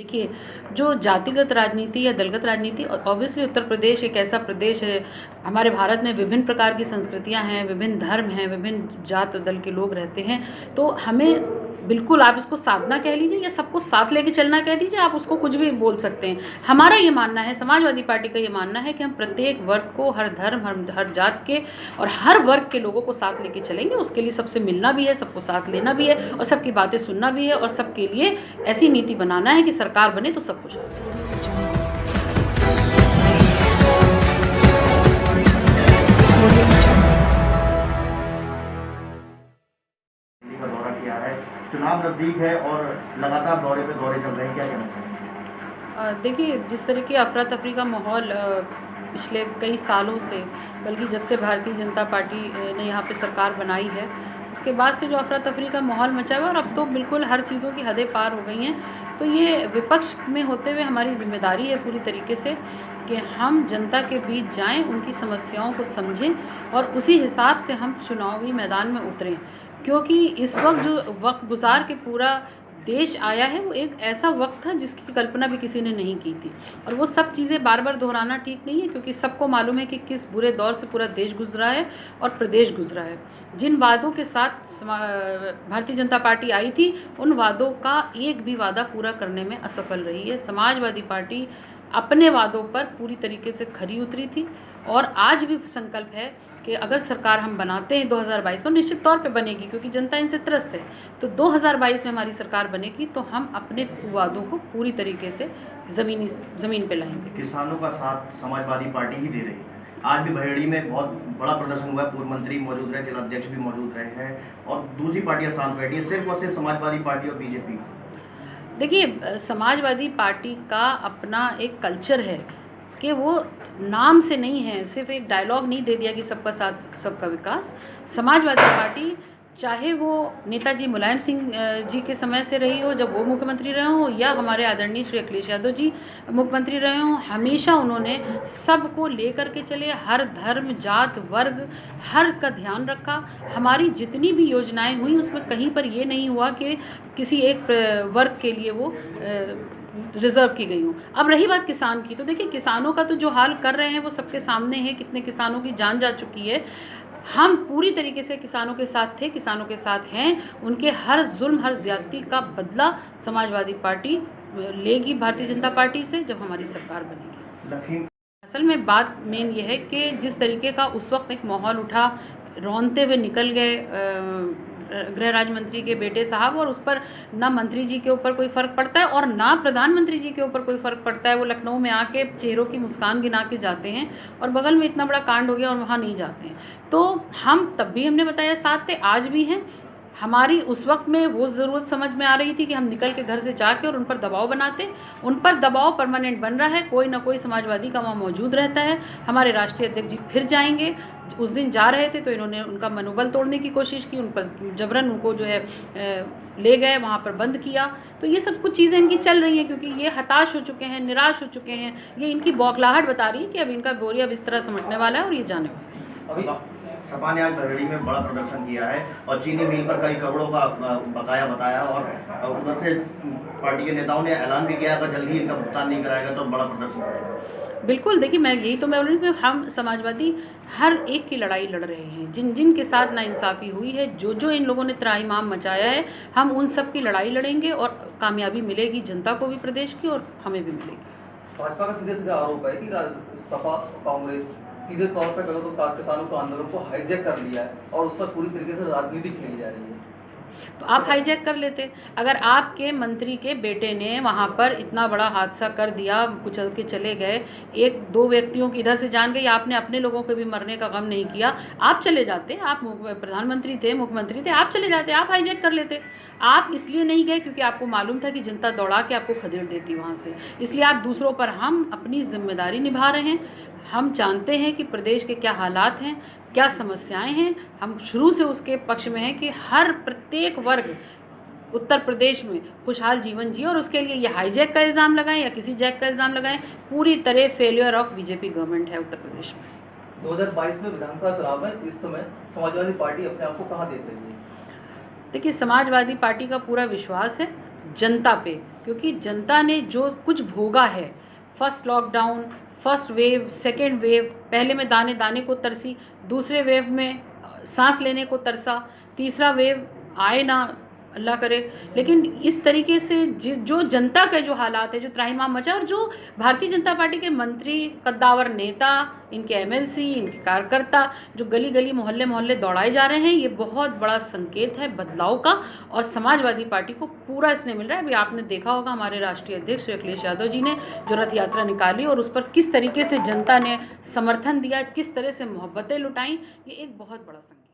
देखिए, जो जातिगत राजनीति या दलगत राजनीति ऑब्वियसली उत्तर प्रदेश एक ऐसा प्रदेश है, हमारे भारत में विभिन्न प्रकार की संस्कृतियाँ हैं, विभिन्न धर्म हैं, विभिन्न जात दल के लोग रहते हैं। तो हमें बिल्कुल आप इसको साधना कह लीजिए या सबको साथ लेके चलना कह दीजिए, आप उसको कुछ भी बोल सकते हैं। हमारा ये मानना है, समाजवादी पार्टी का ये मानना है कि हम प्रत्येक वर्ग को, हर धर्म, हर जात के और हर वर्ग के लोगों को साथ लेके चलेंगे। उसके लिए सबसे मिलना भी है, सबको साथ लेना भी है और सबकी बातें सुनना भी है और सबके लिए ऐसी नीति बनाना है कि सरकार बने तो सब खुश हो। का दौरा किया है, चुनाव नजदीक है और लगातार दौरे पे दौरे चल रहे हैं, क्या कहना चाहेंगे? देखिए, जिस तरह की अफरा तफरी का माहौल पिछले कई सालों से, बल्कि जब से भारतीय जनता पार्टी ने यहाँ पे सरकार बनाई है, उसके बाद से जो अफरा तफरी का माहौल मचा हुआ है और अब तो बिल्कुल हर चीज़ों की हदें पार हो गई हैं। तो ये विपक्ष में होते हुए हमारी जिम्मेदारी है पूरी तरीके से कि हम जनता के बीच जाएं, उनकी समस्याओं को समझें और उसी हिसाब से हम चुनावी मैदान में उतरें। क्योंकि इस वक्त जो वक्त गुजार के पूरा देश आया है, वो एक ऐसा वक्त था जिसकी कल्पना भी किसी ने नहीं की थी और वो सब चीज़ें बार बार दोहराना ठीक नहीं है, क्योंकि सबको मालूम है कि किस बुरे दौर से पूरा देश गुजरा है और प्रदेश गुजरा है। जिन वादों के साथ भारतीय जनता पार्टी आई थी, उन वादों का एक भी वादा पूरा करने में असफल रही है। समाजवादी पार्टी अपने वादों पर पूरी तरीके से खरी उतरी थी और आज भी संकल्प है कि अगर सरकार हम बनाते हैं 2022 में, निश्चित तौर पे बनेगी क्योंकि जनता इनसे त्रस्त है, तो 2022 में हमारी सरकार बनेगी तो हम अपने वादों को पूरी तरीके से ज़मीन पे लाएंगे। किसानों का साथ समाजवादी पार्टी ही दे रही है। आज भी भैड़ी में बहुत बड़ा प्रदर्शन हुआ है, पूर्व मंत्री मौजूद रहे, जिला अध्यक्ष भी मौजूद रहे हैं और दूसरी पार्टियां शांत बैठी है, सिर्फ और सिर्फ समाजवादी पार्टी और बीजेपी। देखिए, समाजवादी पार्टी का अपना एक कल्चर है कि वो नाम से नहीं है, सिर्फ एक डायलॉग नहीं दे दिया कि सबका साथ सबका विकास। समाजवादी पार्टी चाहे वो नेताजी मुलायम सिंह जी के समय से रही हो, जब वो मुख्यमंत्री रहे हों, या हमारे आदरणीय श्री अखिलेश यादव जी मुख्यमंत्री रहे हों, हमेशा उन्होंने सबको लेकर के चले, हर धर्म, जात, वर्ग, हर का ध्यान रखा। हमारी जितनी भी योजनाएं हुई उसमें कहीं पर ये नहीं हुआ कि किसी एक वर्ग के लिए वो रिजर्व की गई हूँ। अब रही बात किसान की, तो देखिए किसानों का तो जो हाल कर रहे हैं वो सबके सामने है, कितने किसानों की जान जा चुकी है। हम पूरी तरीके से किसानों के साथ थे, किसानों के साथ हैं। उनके हर जुल्म, हर ज्यादती का बदला समाजवादी पार्टी लेगी भारतीय जनता पार्टी से जब हमारी सरकार बनेगी। असल में बात मेन ये है कि जिस तरीके का उस वक्त एक माहौल उठा, रौनते हुए निकल गए गृह राज्य मंत्री के बेटे साहब, और उस पर ना मंत्री जी के ऊपर कोई फ़र्क पड़ता है और ना प्रधानमंत्री जी के ऊपर कोई फ़र्क पड़ता है। वो लखनऊ में आके चेहरों की मुस्कान गिना के जाते हैं और बगल में इतना बड़ा कांड हो गया और वहाँ नहीं जाते हैं। तो हम तब भी, हमने बताया, साथ थे, आज भी हैं। हमारी उस वक्त में वो ज़रूरत समझ में आ रही थी कि हम निकल के घर से जाके और उन पर दबाव बनाते। उन पर दबाव परमानेंट बन रहा है, कोई ना कोई समाजवादी का वहाँ मौजूद रहता है। हमारे राष्ट्रीय अध्यक्ष जी फिर जाएंगे। उस दिन जा रहे थे तो इन्होंने उनका मनोबल तोड़ने की कोशिश की, उन पर जबरन उनको जो है ले गए, वहाँ पर बंद किया। तो ये सब कुछ चीज़ें इनकी चल रही हैं क्योंकि ये हताश हो चुके हैं, निराश हो चुके हैं। ये इनकी बौखलाहट बता रही है कि अब इनका बोरिया बिस्तरा समेटने वाला है और ये जाने वाला है। सपा ने आज बरेली में बड़ा प्रदर्शन किया है और चीनी मिल पर कई करोड़ों का बकाया बताया और उधर से पार्टी के नेताओं ने ऐलान भी किया अगर जल्दी इनका भुगतान नहीं कराएगा तो बड़ा प्रदर्शन करेगा। बिल्कुल, देखिए मैं यही तो मैं बोल रही हूँ कि हम समाजवादी हर एक की लड़ाई लड़ रहे हैं। जिन जिन के साथ नाइंसाफ़ी हुई है, जो जो इन लोगों ने त्राहिमाम मचाया है, हम उन सब की लड़ाई लड़ेंगे और कामयाबी मिलेगी जनता को भी प्रदेश की और हमें भी मिलेगी। भाजपा का सीधे सीधे आरोप है कि सपा कांग्रेस सीधे तौर पर कहो तो किसानों को आंदोलन को हाईजैक कर लिया है और उस पर पूरी तरीके से राजनीति खेली जा रही है। तो आप हाईजैक कर लेते। अगर आपके मंत्री के बेटे ने वहाँ पर इतना बड़ा हादसा कर दिया, कुचल के चले गए, एक दो व्यक्तियों की इधर से जान गई, आपने अपने लोगों के भी मरने का गम नहीं किया, आप चले जाते। आप प्रधानमंत्री थे, मुख्यमंत्री थे, आप चले जाते, आप हाईजैक कर लेते। आप इसलिए नहीं गए क्योंकि आपको मालूम था कि जनता दौड़ा के आपको खदेड़ देती वहाँ से, इसलिए आप दूसरों पर। हम अपनी जिम्मेदारी निभा रहे हैं। हम जानते हैं कि प्रदेश के क्या हालात हैं, क्या समस्याएं हैं। हम शुरू से उसके पक्ष में हैं कि हर प्रत्येक वर्ग उत्तर प्रदेश में खुशहाल जीवन जिए और उसके लिए ये हाईजैक का इल्ज़ाम लगाएं या किसी जैक का इल्ज़ाम लगाएं, पूरी तरह फेलियर ऑफ बीजेपी गवर्नमेंट है उत्तर प्रदेश में। 2022 में विधानसभा चुनाव में इस समय समाजवादी पार्टी अपने आप को कहाँ देख रही है? देखिए, समाजवादी पार्टी का पूरा विश्वास है जनता पे क्योंकि जनता ने जो कुछ भोगा है, first lockdown, first wave, second wave, पहले में दाने दाने को तरसी, दूसरे वेव में सांस लेने को तरसा, तीसरा वेव आए ना अल्लाह करे, लेकिन इस तरीके से जो जनता के जो हालात है, जो त्राहिमाम मचा, और जो भारतीय जनता पार्टी के मंत्री, कद्दावर नेता, इनके एमएलसी, इनके कार्यकर्ता जो गली गली मोहल्ले मोहल्ले दौड़ाए जा रहे हैं, ये बहुत बड़ा संकेत है बदलाव का। और समाजवादी पार्टी को पूरा इसने मिल रहा है। अभी आपने देखा होगा हमारे राष्ट्रीय अध्यक्ष श्री अखिलेश यादव जी ने जो रथ यात्रा निकाली और उस पर किस तरीके से जनता ने समर्थन दिया, किस तरह से मोहब्बतें लुटाई, ये एक बहुत बड़ा संकेत।